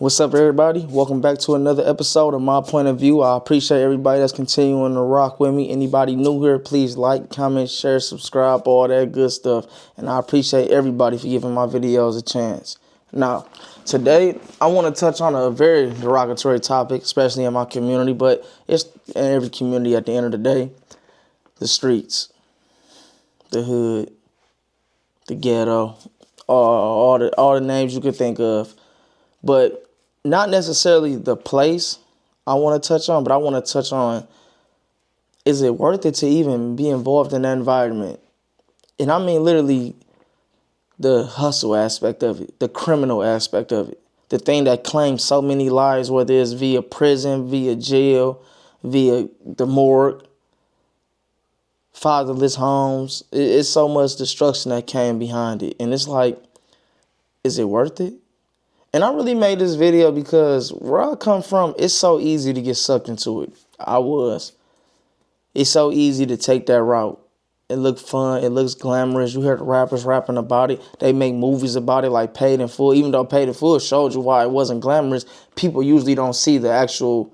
What's up, everybody? Welcome back to another episode of My Point of View. I appreciate everybody that's continuing to rock with me. Anybody new here, please like, comment, share, subscribe, all that good stuff. And I appreciate everybody for giving my videos a chance. Now, today, I want to touch on a very derogatory topic, especially in my community, but it's in every community at the end of the day. The streets, the hood, the ghetto, all the names you could think of. But not necessarily the place I want to touch on, but I want to touch on, is it worth it to even be involved in that environment? And I mean literally the hustle aspect of it, the criminal aspect of it, the thing that claims so many lives, whether it's via prison, via jail, via the morgue, fatherless homes. It's so much destruction that came behind it. And it's like, is it worth it? And I really made this video because where I come from, it's so easy to get sucked into it. It's so easy to take that route. It looks fun. It looks glamorous. You hear the rappers rapping about it. They make movies about it like Paid in Full. Even though Paid in Full showed you why it wasn't glamorous, people usually don't see the actual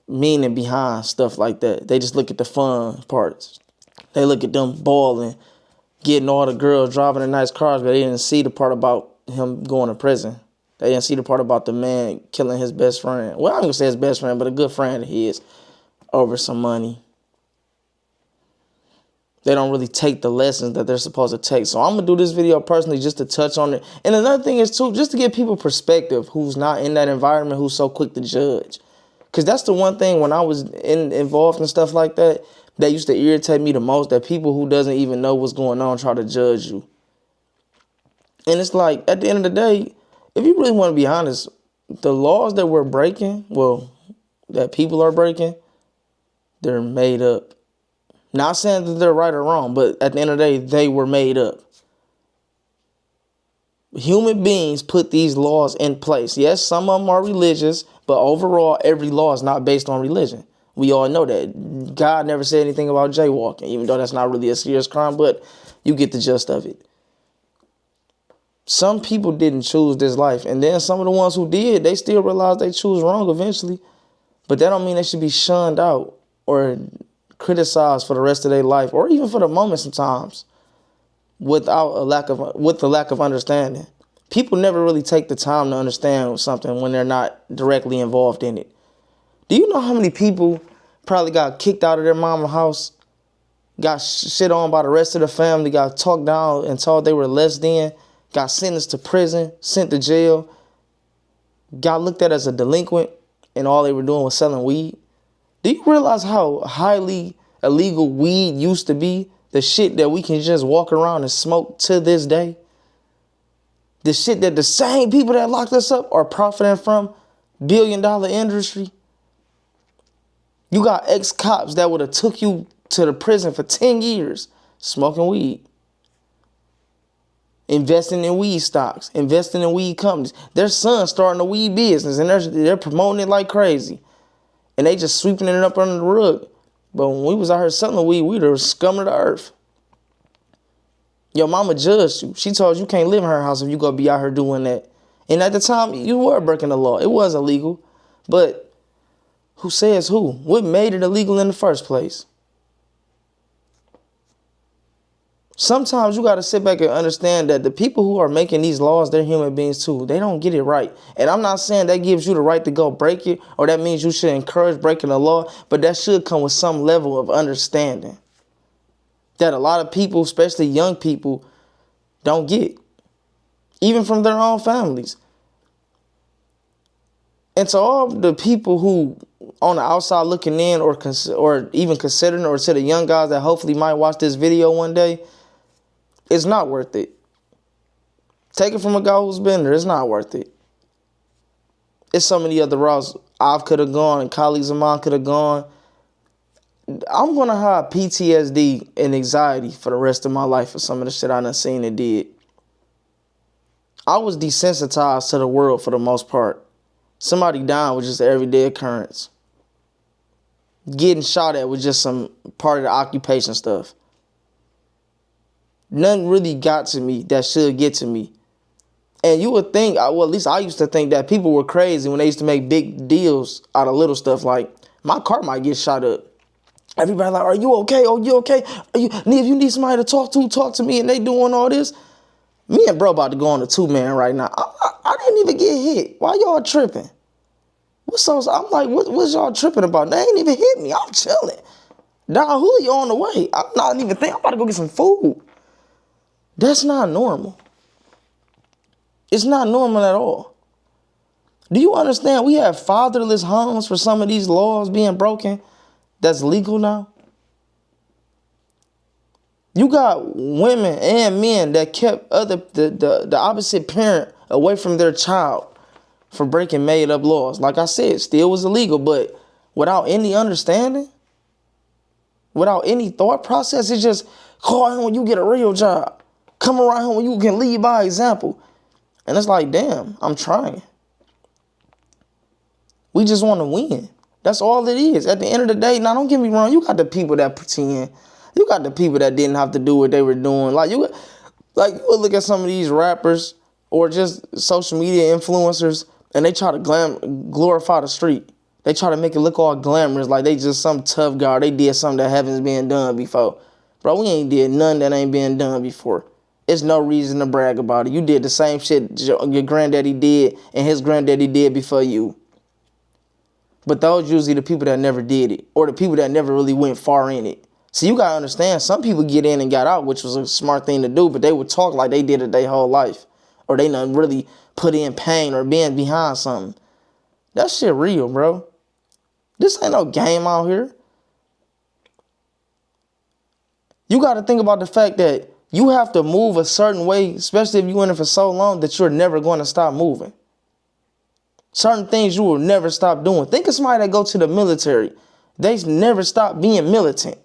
meaning behind stuff like that. They just look at the fun parts. They look at them balling, getting all the girls, driving in nice cars, but they didn't see the part about him going to prison. They didn't see the part about the man killing his best friend. Well, I'm going to say his best friend, but a good friend of his over some money. They don't really take the lessons that they're supposed to take. So I'm going to do this video personally just to touch on it. And another thing is, too, just to give people perspective who's not in that environment, who's so quick to judge. Because that's the one thing when I was involved in stuff like that, that used to irritate me the most, that people who doesn't even know what's going on try to judge you. And it's like, at the end of the day, if you really want to be honest, the laws that we're breaking, well, that people are breaking, they're made up. Not saying that they're right or wrong, but at the end of the day, they were made up. Human beings put these laws in place. Yes, some of them are religious, but overall, every law is not based on religion. We all know that. God never said anything about jaywalking, even though that's not really a serious crime, but you get the gist of it. Some people didn't choose this life, and then some of the ones who did, they still realized they choose wrong eventually. But that don't mean they should be shunned out or criticized for the rest of their life, or even for the moment sometimes, with the lack of understanding. People never really take the time to understand something when they're not directly involved in it. Do you know how many people probably got kicked out of their mama's house, got shit on by the rest of the family, got talked down and told they were less than, got sentenced to prison, sent to jail, got looked at as a delinquent, and all they were doing was selling weed? Do you realize how highly illegal weed used to be? The shit that we can just walk around and smoke to this day? The shit that the same people that locked us up are profiting from? Billion-dollar industry. You got ex-cops that would have took you to the prison for 10 years smoking weed. Investing in weed stocks, investing in weed companies. Their son's starting a weed business, and they're promoting it like crazy. And they just sweeping it up under the rug. But when we was out here selling weed, we were scum of the earth. Your mama judged you. She told you can't live in her house if you gonna be out here doing that. And at the time, you were breaking the law. It was illegal. But who says who? What made it illegal in the first place? Sometimes you got to sit back and understand that the people who are making these laws, they're human beings too. They don't get it right. And I'm not saying that gives you the right to go break it, or that means you should encourage breaking the law, but that should come with some level of understanding that a lot of people, especially young people, don't get, even from their own families. And to all the people who on the outside looking in, or even considering, or to the young guys that hopefully might watch this video one day, it's not worth it. Take it from a guy who's been there. It's not worth it. It's so many other routes I could have gone and colleagues of mine could have gone. I'm going to have PTSD and anxiety for the rest of my life for some of the shit I done seen and did. I was desensitized to the world for the most part. Somebody dying was just an everyday occurrence. Getting shot at was just some part of the occupation stuff. Nothing really got to me that should get to me. And you would think, well, at least I used to think that people were crazy when they used to make big deals out of little stuff. Like, my car might get shot up. Everybody like, are you okay? Oh, you okay? If you need somebody to talk to me, and they doing all this. Me and bro about to go on a 2-man right now. I didn't even get hit. Why y'all tripping? I'm like, what's y'all tripping about? They ain't even hit me. I'm chilling. Don Julio on the way. I'm not even thinking. I'm about to go get some food. That's not normal. It's not normal at all. Do you understand? We have fatherless homes for some of these laws being broken. That's legal now. You got women and men that kept the opposite parent away from their child for breaking made up laws. Like I said, still was illegal, but without any understanding, without any thought process, it's just call him when you get a real job. Come around him when you can lead by example. And it's like, damn, I'm trying. We just want to win. That's all it is. At the end of the day, now don't get me wrong, you got the people that pretend. You got the people that didn't have to do what they were doing. You would look at some of these rappers or just social media influencers, and they try to glorify the street. They try to make it look all glamorous, like they just some tough guy. They did something that haven't been done before. Bro, we ain't did none that ain't been done before. It's no reason to brag about it. You did the same shit your granddaddy did and his granddaddy did before you. But those usually the people that never did it, or the people that never really went far in it. So you gotta understand, some people get in and got out, which was a smart thing to do, but they would talk like they did it their whole life. Or they not really put in pain or being behind something. That shit real, bro. This ain't no game out here. You gotta think about the fact that you have to move a certain way, especially if you're in it for so long, that you're never going to stop moving. Certain things you will never stop doing. Think of somebody that go to the military. They never stop being militant.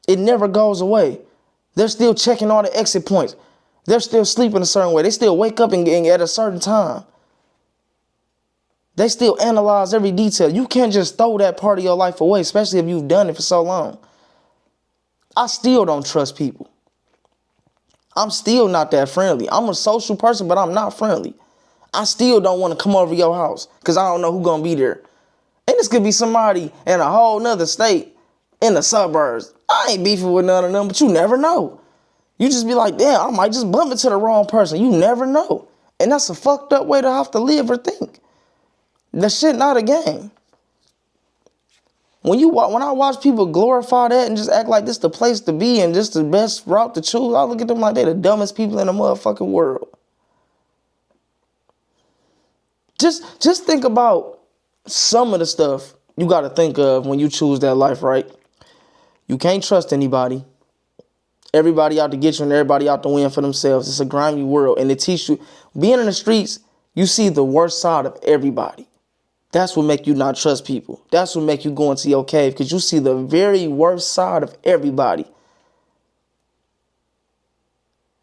It never goes away. They're still checking all the exit points. They're still sleeping a certain way. They still wake up and at a certain time. They still analyze every detail. You can't just throw that part of your life away, especially if you've done it for so long. I still don't trust people. I'm still not that friendly. I'm a social person, but I'm not friendly. I still don't want to come over your house because I don't know who's going to be there. And this could be somebody in a whole nother state in the suburbs. I ain't beefing with none of them, but you never know. You just be like, damn, I might just bump into the wrong person. You never know. And that's a fucked up way to have to live or think. That shit not a game. When I watch people glorify that and just act like this the place to be and just the best route to choose, I look at them like they the dumbest people in the motherfucking world. Just think about some of the stuff you got to think of when you choose that life, right? You can't trust anybody. Everybody out to get you and everybody out to win for themselves. It's a grimy world, and it teaches you. Being in the streets, you see the worst side of everybody. That's what make you not trust people. That's what make you go into your cave, because you see the very worst side of everybody.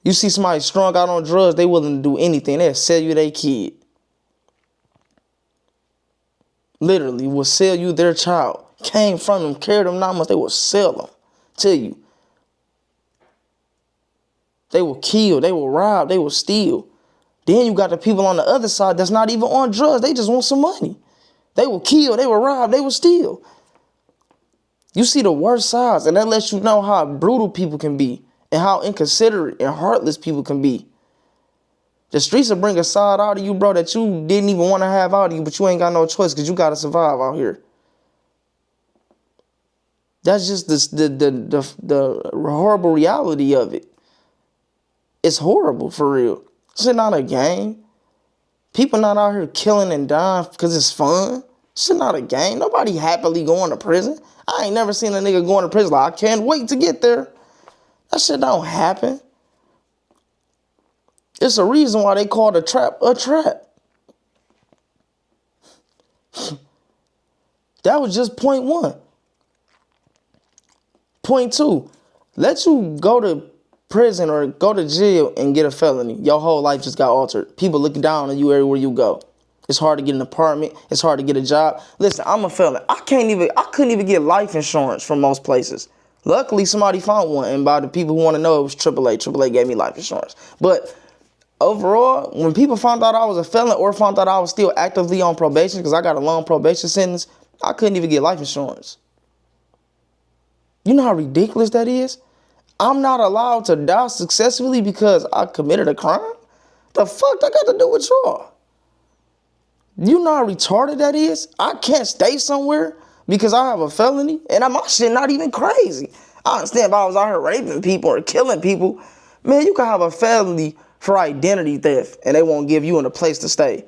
You see somebody strung out on drugs, they willing to do anything. They'll sell you their kid. Literally will sell you their child. Came from them, carried them 9 months, they will sell them to you. They will kill, they will rob, they will steal. Then you got the people on the other side that's not even on drugs. They just want some money. They will kill, they will rob, they will steal. You see the worst sides, and that lets you know how brutal people can be and how inconsiderate and heartless people can be. The streets will bring a side out of you, bro, that you didn't even want to have out of you, but you ain't got no choice because you got to survive out here. That's just the horrible reality of it. It's horrible, for real. It's not a game. People not out here killing and dying because it's fun. It's not a game. Nobody happily going to prison. I ain't never seen a nigga going to prison like, I can't wait to get there. That shit don't happen. It's a reason why they call the trap a trap. That was just point one. Point two, let you go to prison or go to jail and get a felony. Your whole life just got altered. People looking down on you everywhere you go. It's hard to get an apartment. It's hard to get a job. Listen, I'm a felon. I couldn't even get life insurance from most places. Luckily, somebody found one, and by the people who want to know, it was AAA. AAA gave me life insurance. But Overall, when people found out I was a felon or found out I was still actively on probation because I got a long probation sentence, I couldn't even get life insurance. You know how ridiculous that is? I'm not allowed to die successfully because I committed a crime? The fuck that got to do with y'all? You know how retarded that is? I can't stay somewhere because I have a felony and my shit not even crazy. I understand if I was out here raping people or killing people. Man, you can have a felony for identity theft and they won't give you a place to stay.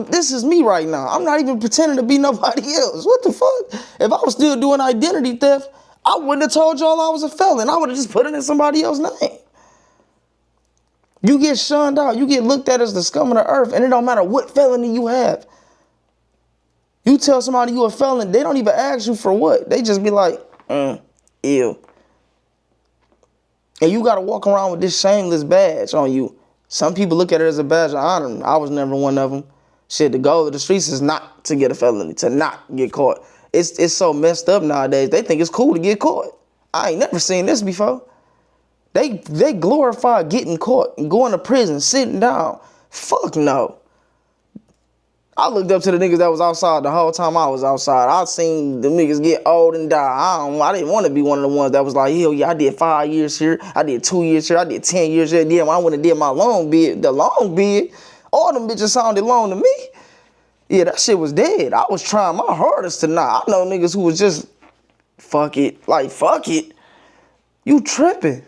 This is me right now. I'm not even pretending to be nobody else. What the fuck? If I was still doing identity theft, I wouldn't have told y'all I was a felon. I would have just put it in somebody else's name. You get shunned out. You get looked at as the scum of the earth, and it don't matter what felony you have. You tell somebody you a felon, they don't even ask you for what. They just be like, ew. And you got to walk around with this shameless badge on you. Some people look at it as a badge of honor. I was never one of them. Shit, the goal of the streets is not to get a felony, to not get caught. It's so messed up nowadays. They think it's cool to get caught. I ain't never seen this before. They glorify getting caught and going to prison, sitting down. Fuck no. I looked up to the niggas that was outside the whole time I was outside. I seen the niggas get old and die. I didn't want to be one of the ones that was like, hell yeah, I did 5 years here. I did 2 years here. I did 10 years here. Then when I went and did my long bid, all them bitches sounded long to me. Yeah, that shit was dead. I was trying my hardest to not. I know niggas who was just, fuck it. Like, fuck it. You tripping.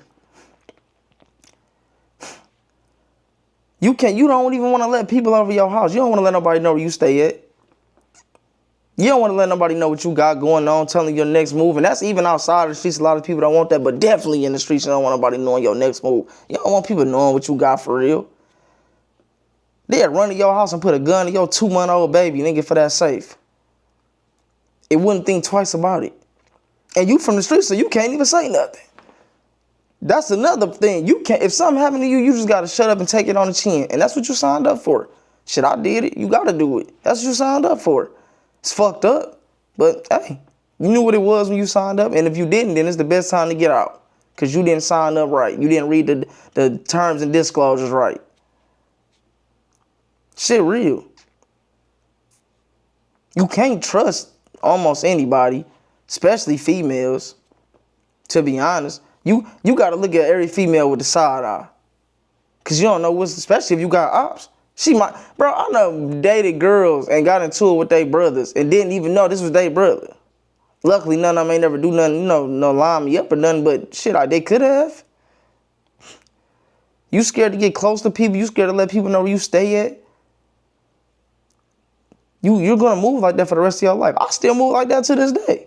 You don't even want to let people over your house. You don't want to let nobody know where you stay at. You don't want to let nobody know what you got going on, telling your next move. And that's even outside of the streets. A lot of people don't want that, but definitely in the streets, you don't want nobody knowing your next move. You don't want people knowing what you got for real. They'd run to your house and put a gun to your 2-month-old baby, nigga, for that safe. It wouldn't think twice about it. And you from the streets, so you can't even say nothing. That's another thing. You can't. If something happened to you, you just gotta shut up and take it on the chin. And that's what you signed up for. Shit, I did it. You gotta do it. That's what you signed up for. It's fucked up. But hey, you knew what it was when you signed up. And if you didn't, then it's the best time to get out. Because you didn't sign up right. You didn't read the terms and disclosures right. Shit real. You can't trust almost anybody, especially females, to be honest. You got to look at every female with the side eye. Because you don't know especially if you got ops. She might, bro, I know dated girls and got into it with their brothers and didn't even know this was their brother. Luckily, none of them ain't never do nothing, no line me up or nothing, but shit, they could have. You scared to get close to people? You scared to let people know where you stay at? You're going to move like that for the rest of your life. I still move like that to this day.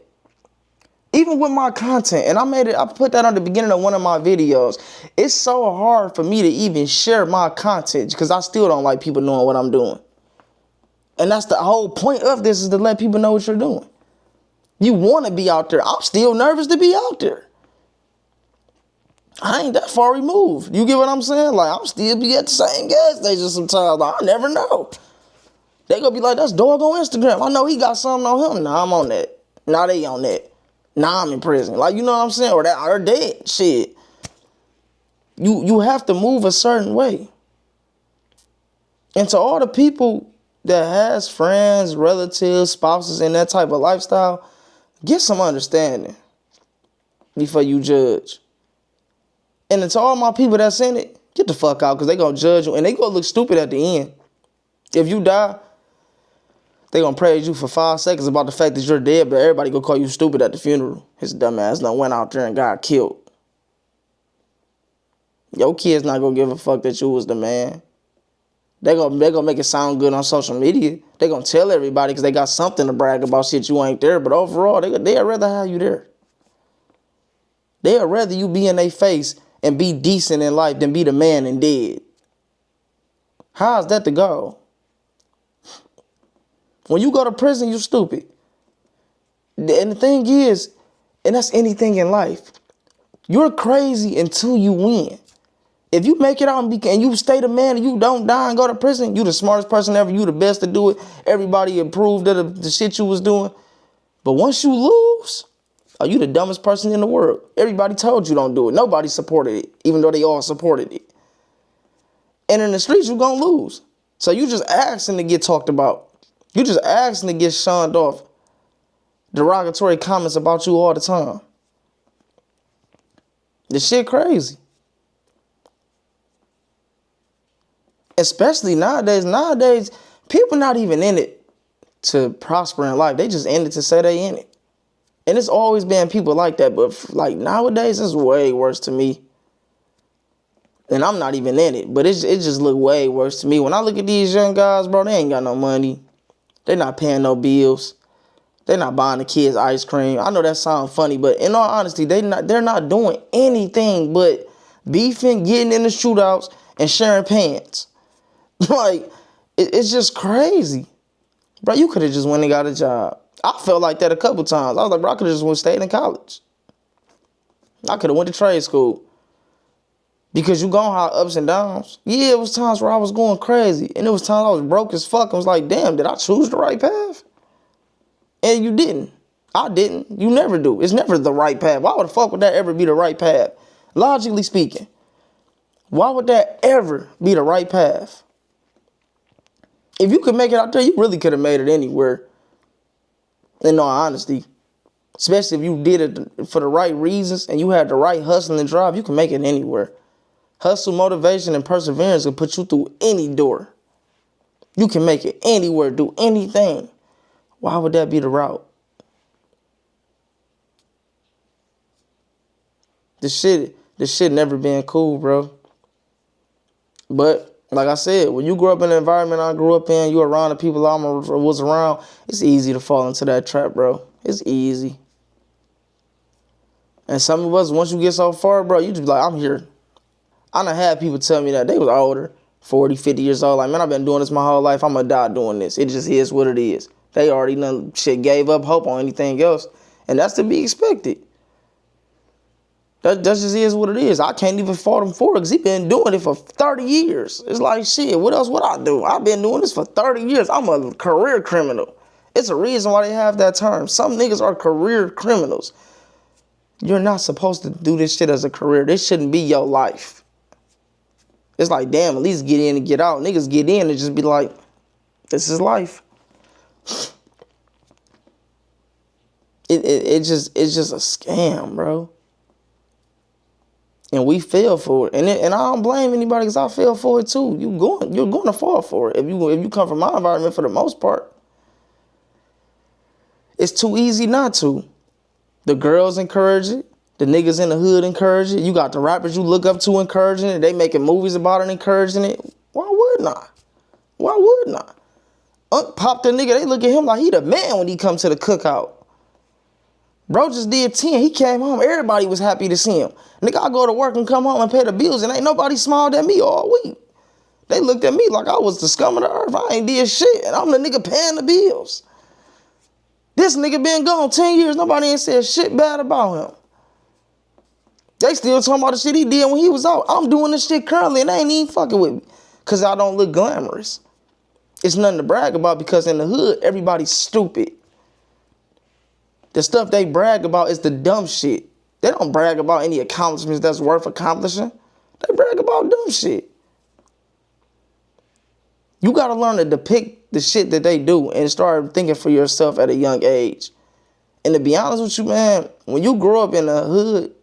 Even with my content, and I put that on the beginning of one of my videos. It's so hard for me to even share my content because I still don't like people knowing what I'm doing. And that's the whole point of this, is to let people know what you're doing. You want to be out there. I'm still nervous to be out there. I ain't that far removed. You get what I'm saying? Like, I'm still be at the same gas station sometimes. I never know. They gonna be like, that's dog on Instagram. I know he got something on him. Nah, I'm on that. Nah, they on that. Nah, I'm in prison. Like, you know what I'm saying? Or dead. Shit. You have to move a certain way. And to all the people that has friends, relatives, spouses in that type of lifestyle, get some understanding before you judge. And to all my people that's in it, get the fuck out, because they gonna judge you and they gonna look stupid at the end. If you die, they gonna praise you for 5 seconds about the fact that you're dead, but everybody gonna call you stupid at the funeral. His dumb ass done went out there and got killed. Your kids not gonna give a fuck that you was the man. They gonna make it sound good on social media. They gonna tell everybody because they got something to brag about. Shit, you ain't there. But overall, they'd rather have you there. They'd rather you be in their face and be decent in life than be the man and dead. How's that the goal? When you go to prison, you stupid. And the thing is, and that's anything in life, you're crazy until you win. If you make it out and you stay the man and you don't die and go to prison, you the smartest person ever, you the best to do it. Everybody approved of the shit you was doing. But once you lose, you the dumbest person in the world. Everybody told you don't do it. Nobody supported it, even though they all supported it. And in the streets, you're going to lose. So you just asking to get talked about. You just asking to get shunned off. Derogatory comments about you all the time. This shit crazy. Especially nowadays. Nowadays, people not even in it to prosper in life. They just in it to say they in it. And it's always been people like that. But like nowadays, it's way worse to me. And I'm not even in it. But it just look way worse to me. When I look at these young guys, bro, they ain't got no money. They not paying no bills. They're not buying the kids ice cream. I know that sounds funny, but in all honesty, they're not doing anything but beefing, getting in the shootouts, and sharing pants. Like, it's just crazy. Bro, you could have just went and got a job. I felt like that a couple times. I was like, bro, I could have just went and stayed in college. I could have went to trade school. Because you gonna have ups and downs. Yeah, it was times where I was going crazy. And it was times I was broke as fuck. I was like, damn, did I choose the right path? And you didn't. I didn't. You never do. It's never the right path. Why would the fuck would that ever be the right path? Logically speaking. Why would that ever be the right path? If you could make it out there, you really could have made it anywhere. In all honesty. Especially if you did it for the right reasons and you had the right hustle and drive, you can make it anywhere. Hustle, motivation, and perseverance will put you through any door. You can make it anywhere, do anything. Why would that be the route? This shit never been cool, bro. But like I said, when you grow up in the environment I grew up in, you around the people I was around, it's easy to fall into that trap, bro. It's easy. And some of us, once you get so far, bro, you just be like, I'm here. I done had people tell me that they was older, 40, 50 years old. Like, man, I've been doing this my whole life. I'm going to die doing this. It just is what it is. They already done gave up hope on anything else. And that's to be expected. That just is what it is. I can't even fault him for it because he been doing it for 30 years. It's like, shit, what else would I do? I've been doing this for 30 years. I'm a career criminal. It's a reason why they have that term. Some niggas are career criminals. You're not supposed to do this shit as a career. This shouldn't be your life. It's like, damn, at least get in and get out. Niggas get in and just be like, this is life. It's just a scam, bro. And we fell for it. And I don't blame anybody because I fell for it too. You're going to fall for it. If you come from my environment for the most part. It's too easy not to. The girls encourage it. The niggas in the hood encourage it. You got the rappers you look up to encouraging it. They making movies about it encouraging it. Why wouldn't I? Why wouldn't I? Unc popped the nigga. They look at him like he the man when he come to the cookout. Bro just did 10. He came home. Everybody was happy to see him. Nigga, I go to work and come home and pay the bills and ain't nobody smiled at me all week. They looked at me like I was the scum of the earth. I ain't did shit. And I'm the nigga paying the bills. This nigga been gone 10 years. Nobody ain't said shit bad about him. They still talking about the shit he did when he was out. I'm doing this shit currently and they ain't even fucking with me. Because I don't look glamorous. It's nothing to brag about because in the hood, everybody's stupid. The stuff they brag about is the dumb shit. They don't brag about any accomplishments that's worth accomplishing. They brag about dumb shit. You got to learn to depict the shit that they do and start thinking for yourself at a young age. And to be honest with you, man, when you grow up in the hood,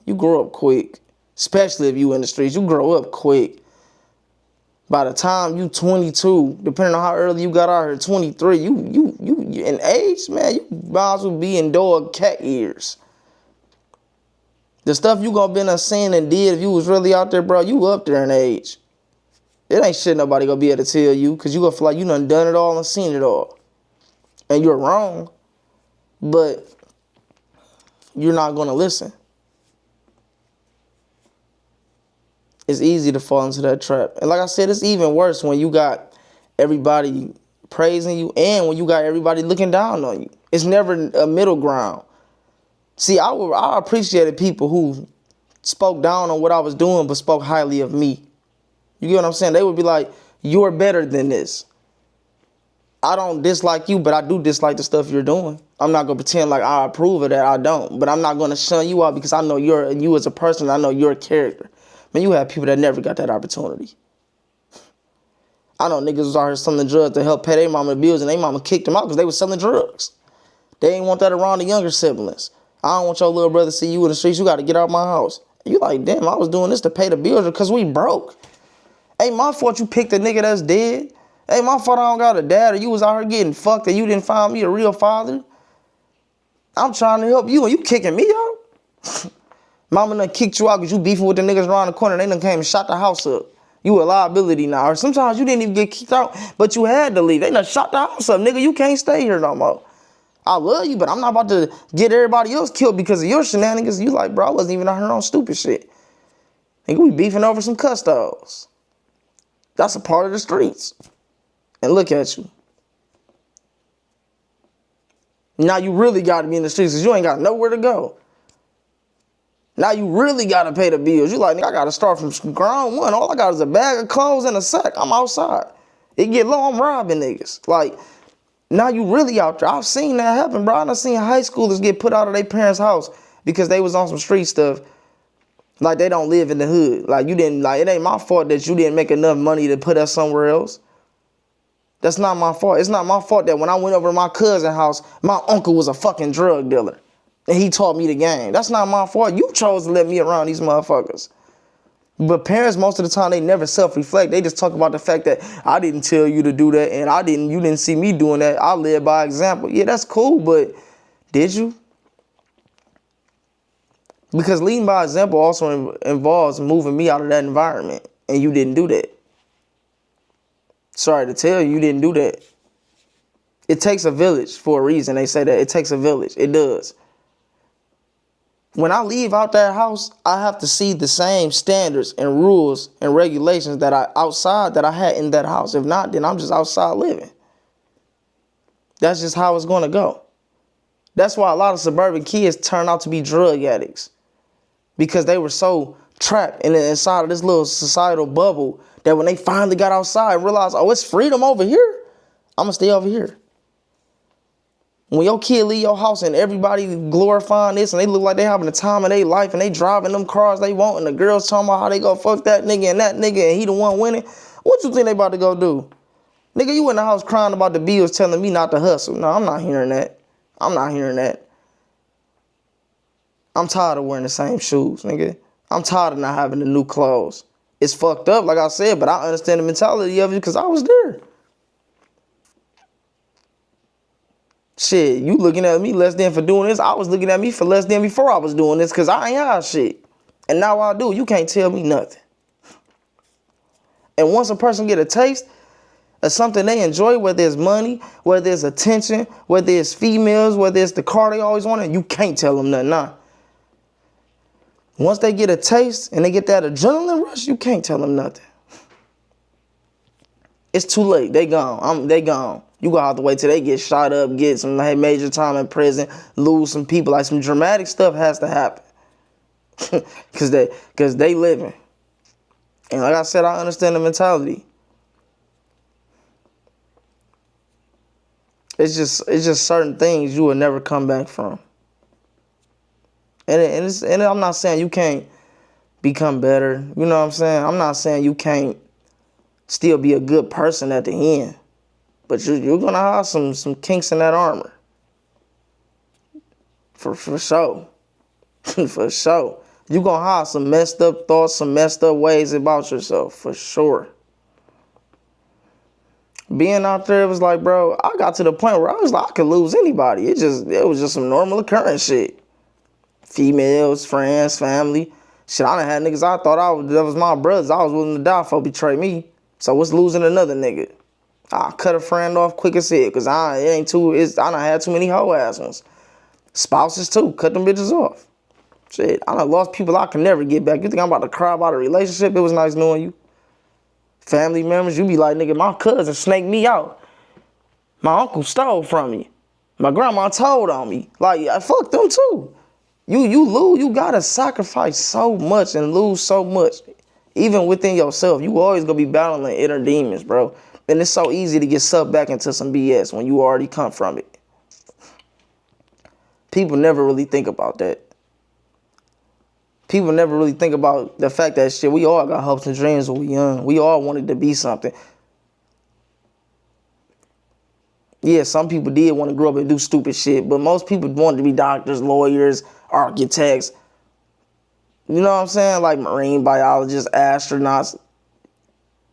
you grow up quick. Especially if you in the streets, you grow up quick. By the time you 22, depending on how early you got out here, 23, you in age, man, you might as well be in dog cat years. The stuff you gonna been seeing and did if you was really out there, bro, you up there in age. It ain't shit nobody gonna be able to tell you because you gonna feel like you done it all and seen it all. And you're wrong, but you're not gonna listen. It's easy to fall into that trap. And like I said, it's even worse when you got everybody praising you and when you got everybody looking down on you. It's never a middle ground. See, I appreciated people who spoke down on what I was doing but spoke highly of me. You get what I'm saying? They would be like, you're better than this. I don't dislike you, but I do dislike the stuff you're doing. I'm not going to pretend like I approve of that. I don't. But I'm not going to shun you out because I know you as a person. I know you're a character. Man, you have people that never got that opportunity. I know niggas was out here selling drugs to help pay their mama bills, and their mama kicked them out because they was selling drugs. They ain't want that around the younger siblings. I don't want your little brother to see you in the streets. You got to get out of my house. You like, damn, I was doing this to pay the bills because we broke. Ain't my fault you picked a nigga that's dead. Ain't my fault I don't got a dad, or you was out here getting fucked and you didn't find me a real father. I'm trying to help you and you kicking me out. Mama done kicked you out because you beefing with the niggas around the corner. They done came and shot the house up. You a liability now. Or sometimes you didn't even get kicked out, but you had to leave. They done shot the house up, nigga. You can't stay here no more. I love you, but I'm not about to get everybody else killed because of your shenanigans. You like, bro, I wasn't even out here on stupid shit. Nigga, we beefing over some custos. That's a part of the streets. And look at you. Now you really got to be in the streets because you ain't got nowhere to go. Now you really got to pay the bills. You like, nigga, I got to start from ground one. All I got is a bag of clothes and a sack. I'm outside. It get low, I'm robbing niggas. Like, now you really out there. I've seen that happen, bro. I've seen high schoolers get put out of their parents' house because they was on some street stuff. Like, they don't live in the hood. Like, you didn't, like, it ain't my fault that you didn't make enough money to put us somewhere else. That's not my fault. It's not my fault that when I went over to my cousin's house, my uncle was a fucking drug dealer. And he taught me the game. That's not my fault. You chose to let me around these motherfuckers. But parents, most of the time, they never self-reflect. They just talk about the fact that I didn't tell you to do that and you didn't see me doing that. I led by example. Yeah, that's cool, but did you? Because leading by example also involves moving me out of that environment, and you didn't do that. Sorry to tell you, you didn't do that. It takes a village for a reason. They say that it takes a village. It does. When I leave out that house, I have to see the same standards and rules and regulations that I had in that house. If not, then I'm just outside living. That's just how it's going to go. That's why a lot of suburban kids turn out to be drug addicts. Because they were so trapped inside of this little societal bubble that when they finally got outside and realized, oh, it's freedom over here, I'm going to stay over here. When your kid leave your house and everybody glorifying this and they look like they having the time of their life and they driving them cars they want and the girls talking about how they go fuck that nigga and he the one winning, what you think they about to go do? Nigga, you in the house crying about the bills telling me not to hustle. No, I'm not hearing that. I'm not hearing that. I'm tired of wearing the same shoes, nigga. I'm tired of not having the new clothes. It's fucked up, like I said, but I understand the mentality of it because I was there. Shit, you looking at me less than for doing this. I was looking at me for less than before I was doing this because I ain't had shit. And now I do. You can't tell me nothing. And once a person get a taste of something they enjoy, whether it's money, whether it's attention, whether it's females, whether it's the car they always wanted, you can't tell them nothing. Nah. Once they get a taste and they get that adrenaline rush, you can't tell them nothing. It's too late. They gone. They gone. You gonna have to wait till they get shot up, get some major time in prison, lose some people. Like some dramatic stuff has to happen. Cause they living. And like I said, I understand the mentality. It's just certain things you will never come back from. And I'm not saying you can't become better. You know what I'm saying? I'm not saying you can't still be a good person at the end. But you're going to have some kinks in that armor. For sure. For sure. You're going to have some messed up thoughts, some messed up ways about yourself. For sure. Being out there, it was like, bro, I got to the point where I was like, I could lose anybody. It was just some normal occurrence shit. Females, friends, family. Shit, I done had niggas I thought that was my brothers. I was willing to die for betray me. So what's losing another nigga? I cut a friend off quick as hell because I done had too many hoe ass ones. Spouses too, cut them bitches off. Shit, I done lost people I can never get back. You think I'm about to cry about a relationship? It was nice knowing you. Family members, you be like, nigga, my cousin snaked me out. My uncle stole from me. My grandma told on me. Like, I fuck them too. You lose, you gotta sacrifice so much and lose so much. Even within yourself, you always gonna be battling inner demons, bro. And it's so easy to get sucked back into some BS when you already come from it. People never really think about that. People never really think about the fact that shit, we all got hopes and dreams when we young. We all wanted to be something. Yeah, some people did want to grow up and do stupid shit, but most people wanted to be doctors, lawyers, architects. You know what I'm saying? Like marine biologists, astronauts.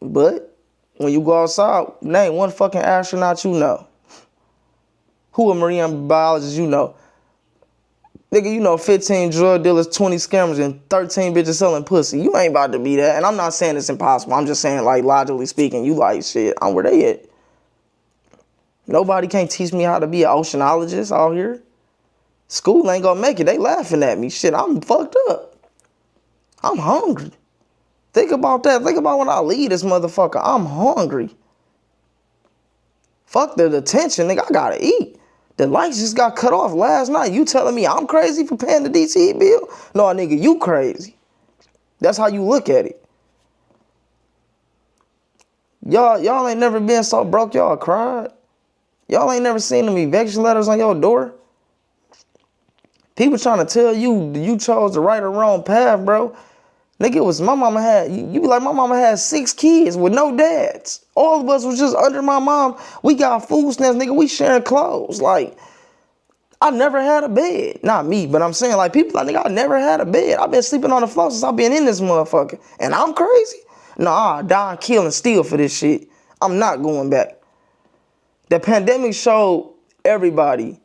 But when you go outside, name one fucking astronaut you know. Who a marine biologist you know? Nigga, you know 15 drug dealers, 20 scammers, and 13 bitches selling pussy. You ain't about to be that. And I'm not saying it's impossible. I'm just saying, like, logically speaking, you like, shit, I'm where they at. Nobody can't teach me how to be an oceanologist out here. School ain't gonna make it. They laughing at me. Shit, I'm fucked up. I'm hungry. Think about that. Think about when I leave this motherfucker. I'm hungry. Fuck the detention, nigga. I gotta eat. The lights just got cut off last night. You telling me I'm crazy for paying the DTE bill? No, nigga, you crazy. That's how you look at it. Y'all ain't never been so broke y'all cried. Y'all ain't never seen them eviction letters on your door. People trying to tell you chose the right or wrong path, bro. Nigga, it was my mama had, you be like, my mama had 6 kids with no dads. All of us was just under my mom. We got food stamps, nigga. We sharing clothes. Like, I never had a bed. Not me, but I'm saying, like, people like, nigga, I never had a bed. I've been sleeping on the floor since I've been in this motherfucker. And I'm crazy? Nah, I die, kill, and steal for this shit. I'm not going back. The pandemic showed everybody.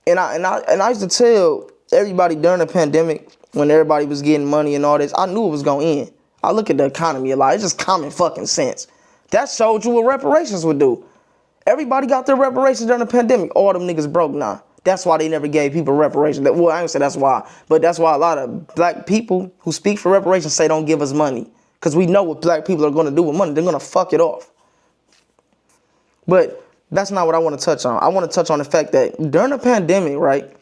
And I used to tell everybody during the pandemic, when everybody was getting money and all this, I knew it was going to end. I look at the economy a lot. It's just common fucking sense. That showed you what reparations would do. Everybody got their reparations during the pandemic. All them niggas broke now. That's why they never gave people reparations. Well, I ain't say that's why, but that's why a lot of black people who speak for reparations say don't give us money. Because we know what black people are going to do with money. They're going to fuck it off. But that's not what I want to touch on. I want to touch on the fact that during the pandemic, right,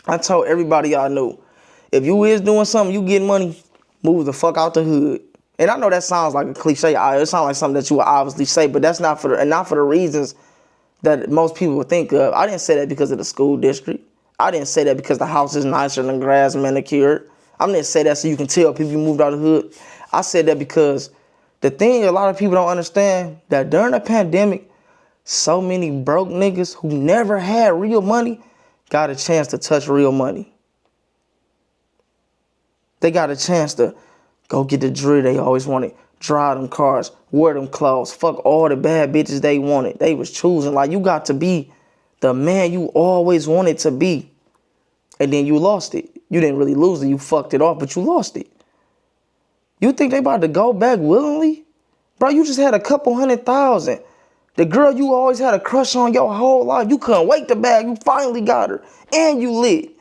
I told everybody I knew, if you is doing something, you getting money, move the fuck out the hood. And I know that sounds like a cliche. It sounds like something that you would obviously say, but that's not for the reasons that most people would think of. I didn't say that because of the school district. I didn't say that because the house is nicer than the grass manicured. I didn't say that so you can tell people you moved out of the hood. I said that because the thing a lot of people don't understand, that during the pandemic, so many broke niggas who never had real money got a chance to touch real money. They got a chance to go get the jewelry they always wanted, drive them cars, wear them clothes, fuck all the bad bitches they wanted. They was choosing. Like, you got to be the man you always wanted to be. And then you lost it. You didn't really lose it. You fucked it off, but you lost it. You think they about to go back willingly? Bro, you just had a couple $100,000. The girl you always had a crush on your whole life, you couldn't wait to bag. You finally got her. And you lit.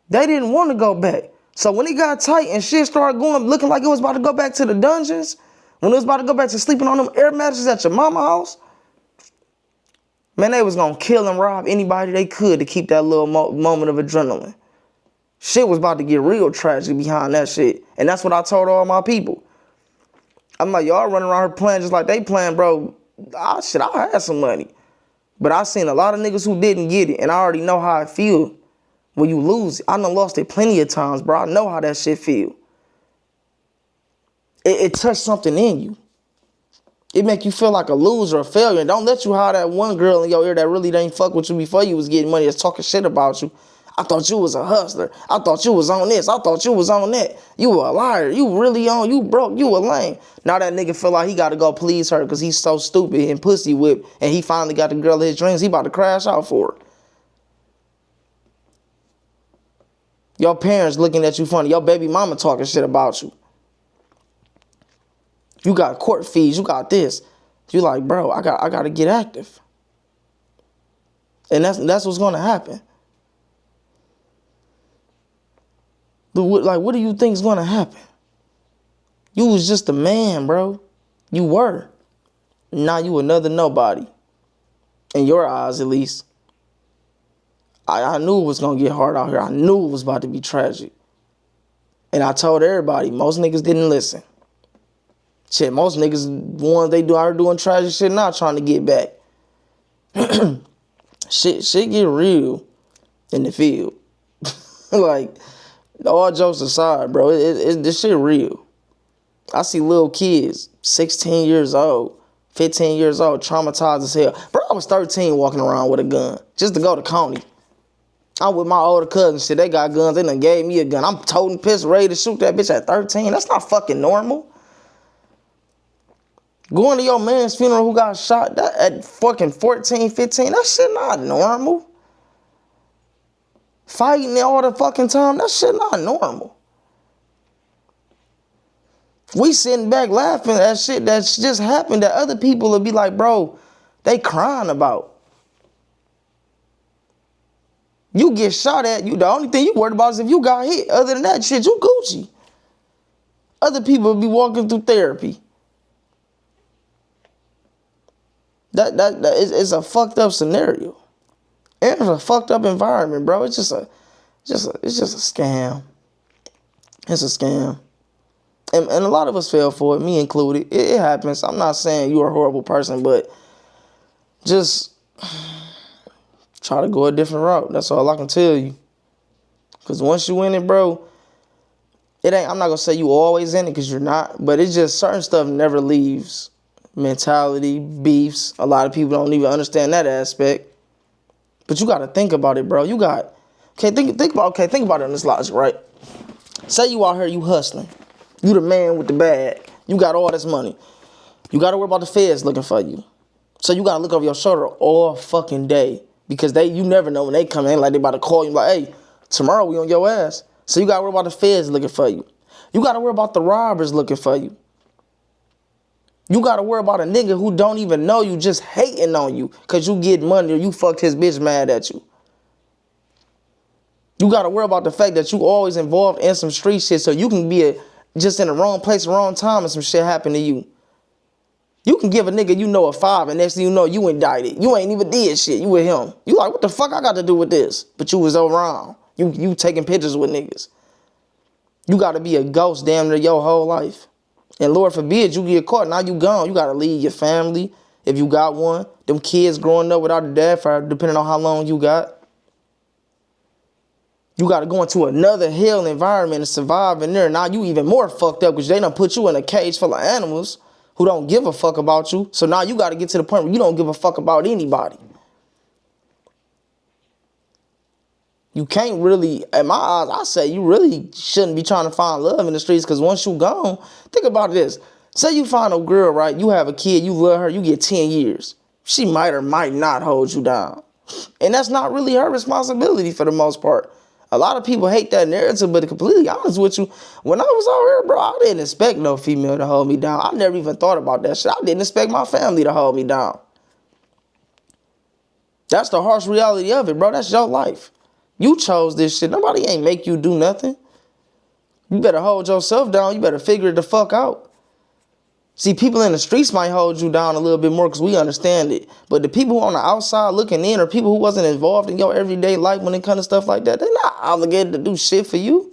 They didn't want to go back. So when it got tight and shit started going, looking like it was about to go back to the dungeons, when it was about to go back to sleeping on them air mattresses at your mama's house, man, they was going to kill and rob anybody they could to keep that little moment of adrenaline. Shit was about to get real tragic behind that shit. And that's what I told all my people. I'm like, y'all running around here playing just like they playing, bro. I had some money. But I seen a lot of niggas who didn't get it, and I already know how it feel when you lose. I done lost it plenty of times, bro. I know how that shit feel. It touched something in you. It make you feel like a loser, a failure. And don't let you have that one girl in your ear that really didn't fuck with you before you was getting money that's talking shit about you. I thought you was a hustler. I thought you was on this. I thought you was on that. You a liar. You really on. You broke. You a lame. Now that nigga feel like he got to go please her because he's so stupid and pussy whipped, and he finally got the girl of his dreams. He about to crash out for her. Your parents looking at you funny. Your baby mama talking shit about you. You got court fees. You got this. You like, bro, I got to get active. And that's what's going to happen. Like, what do you think is going to happen? You was just a man, bro. You were. Now you another nobody. In your eyes, at least. I knew it was going to get hard out here. I knew it was about to be tragic. And I told everybody, most niggas didn't listen. Shit, most niggas, ones they are doing tragic shit now trying to get back. Shit get real in the field. Like, all jokes aside, bro, this shit real. I see little kids, 16 years old, 15 years old, traumatized as hell. Bro, I was 13 walking around with a gun just to go to Coney. I'm with my older cousins. Shit, they got guns. They done gave me a gun. I'm toting pistol, ready to shoot that bitch at 13. That's not fucking normal. Going to your man's funeral who got shot at fucking 14, 15, that shit not normal. Fighting all the fucking time, that shit not normal. We sitting back laughing at shit that just happened that other people will be like, bro, they crying about. You get shot at, the only thing you worried about is if you got hit. Other than that shit, you Gucci. Other people will be walking through therapy. It's a fucked up scenario. It's a fucked up environment, bro. It's just a scam. It's a scam. And a lot of us fell for it, me included. It happens. I'm not saying you're a horrible person, but just try to go a different route. That's all I can tell you. Because once you in it, bro, I'm not going to say you always in it because you're not, but it's just certain stuff never leaves. Mentality, beefs. A lot of people don't even understand that aspect. But you got to think about it, bro. Think about it in this logic, right? Say you out here, you hustling. You the man with the bag. You got all this money. You got to worry about the feds looking for you. So you got to look over your shoulder all fucking day. Because you never know when they come in, like they about to call you, like, hey, tomorrow we on your ass. So you got to worry about the feds looking for you. You got to worry about the robbers looking for you. You got to worry about a nigga who don't even know you just hating on you because you get money or you fucked his bitch mad at you. You got to worry about the fact that you always involved in some street shit so you can be just in the wrong place, wrong time and some shit happen to you. You can give a nigga a 5 and next thing you know, you indicted. You ain't even did shit. You with him. You like, what the fuck I got to do with this? But you was around. You taking pictures with niggas. You got to be a ghost damn near your whole life. And Lord forbid you get caught. Now you gone. You got to leave your family if you got one. Them kids growing up without a dad for depending on how long you got. You got to go into another hell environment and survive in there. Now you even more fucked up because they done put you in a cage full of animals who don't give a fuck about you. So now you got to get to the point where you don't give a fuck about anybody. You can't really, in my eyes, I say you really shouldn't be trying to find love in the streets because once you gone, think about this. Say you find a girl, right? You have a kid, you love her, you get 10 years. She might or might not hold you down. And that's not really her responsibility for the most part. A lot of people hate that narrative, but to be completely honest with you, when I was out here, bro, I didn't expect no female to hold me down. I never even thought about that shit. I didn't expect my family to hold me down. That's the harsh reality of it, bro. That's your life. You chose this shit. Nobody ain't make you do nothing. You better hold yourself down. You better figure it the fuck out. See, people in the streets might hold you down a little bit more because we understand it. But the people who on the outside looking in or people who wasn't involved in your everyday life when it comes to stuff like that, they're not obligated to do shit for you.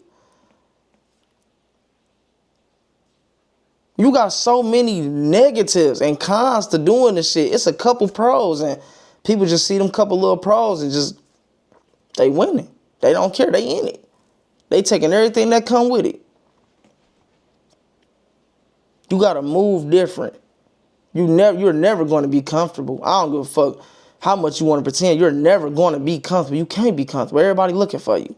You got so many negatives and cons to doing this shit. It's a couple pros and people just see them couple little pros and just, they winning. They don't care. They in it. They taking everything that come with it. You got to move different. You're never going to be comfortable. I don't give a fuck how much you want to pretend. You're never going to be comfortable. You can't be comfortable. Everybody looking for you.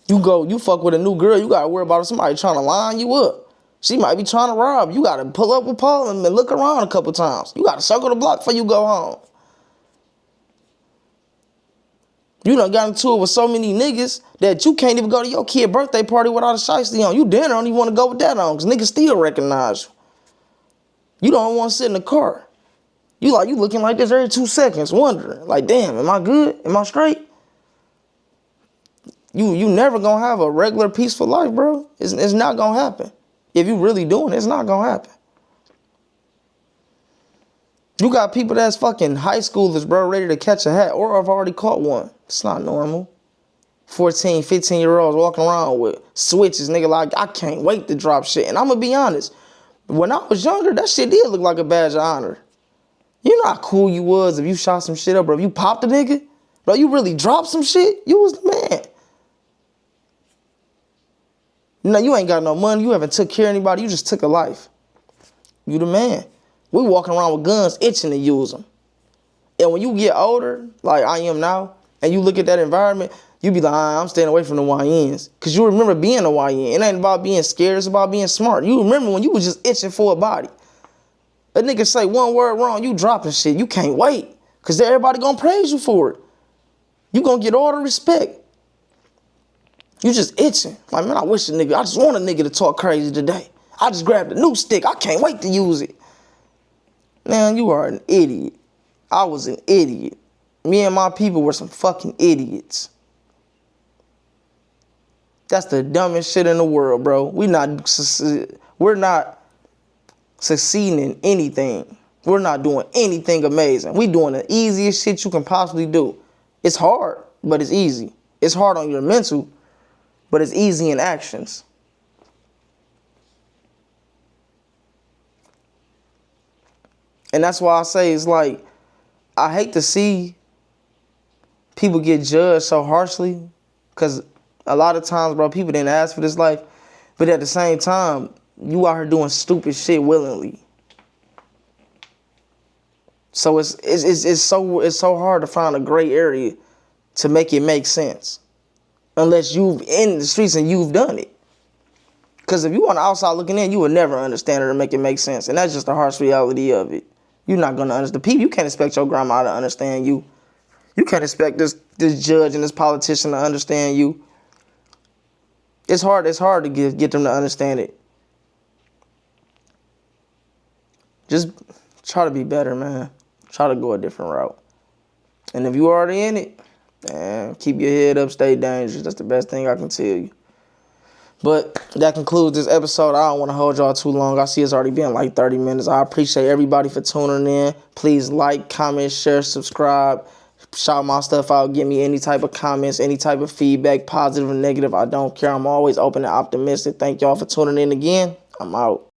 You fuck with a new girl, you got to worry about somebody trying to line you up. She might be trying to rob. You got to pull up with Paul and look around a couple times. You got to circle the block before you go home. You done got into it with so many niggas that you can't even go to your kid's birthday party without a shiesty on. You damn don't even want to go with that on because niggas still recognize you. You don't want to sit in the car. You looking like this every 2 seconds, wondering, like, damn, am I good? Am I straight? You never gonna have a regular peaceful life, bro. It's not gonna happen. If you really doing it, it's not gonna happen. You got people that's fucking high schoolers, bro, ready to catch a hat or have already caught one. It's not normal. 14, 15-year-olds walking around with switches, nigga, like, I can't wait to drop shit. And I'm gonna be honest, when I was younger, that shit did look like a badge of honor. You know how cool you was if you shot some shit up, bro. If you popped a nigga, bro, you really dropped some shit, you was the man. You know, you ain't got no money, you haven't took care of anybody, you just took a life. You the man. We walking around with guns itching to use them. And when you get older, like I am now, and you look at that environment, you be like, I'm staying away from the YNs. Because you remember being a YN. It ain't about being scared. It's about being smart. You remember when you was just itching for a body. A nigga say one word wrong, you dropping shit. You can't wait. Because everybody going to praise you for it. You going to get all the respect. You just itching. Like, man, I wish I just want a nigga to talk crazy today. I just grabbed a new stick. I can't wait to use it. Man, you are an idiot. I was an idiot. Me and my people were some fucking idiots. That's the dumbest shit in the world, bro. We're not succeeding in anything. We're not doing anything amazing. We doing the easiest shit you can possibly do. It's hard, but it's easy. It's hard on your mental, but it's easy in actions. And that's why I say it's like, I hate to see people get judged so harshly, because a lot of times, bro, people didn't ask for this life, but at the same time, you out here doing stupid shit willingly. So it's so hard to find a gray area to make it make sense, unless you've in the streets and you've done it. Because if you on the outside looking in, you would never understand it or make it make sense, and that's just the harsh reality of it. You're not gonna understand. The people, you can't expect your grandma to understand you. You can't expect this judge and this politician to understand you. It's hard to get them to understand it. Just try to be better, man. Try to go a different route. And if you already in it, man, keep your head up, stay dangerous. That's the best thing I can tell you. But that concludes this episode. I don't want to hold y'all too long. I see it's already been like 30 minutes. I appreciate everybody for tuning in. Please like, comment, share, subscribe. Shout my stuff out. Give me any type of comments, any type of feedback, positive or negative. I don't care. I'm always open and optimistic. Thank y'all for tuning in again. I'm out.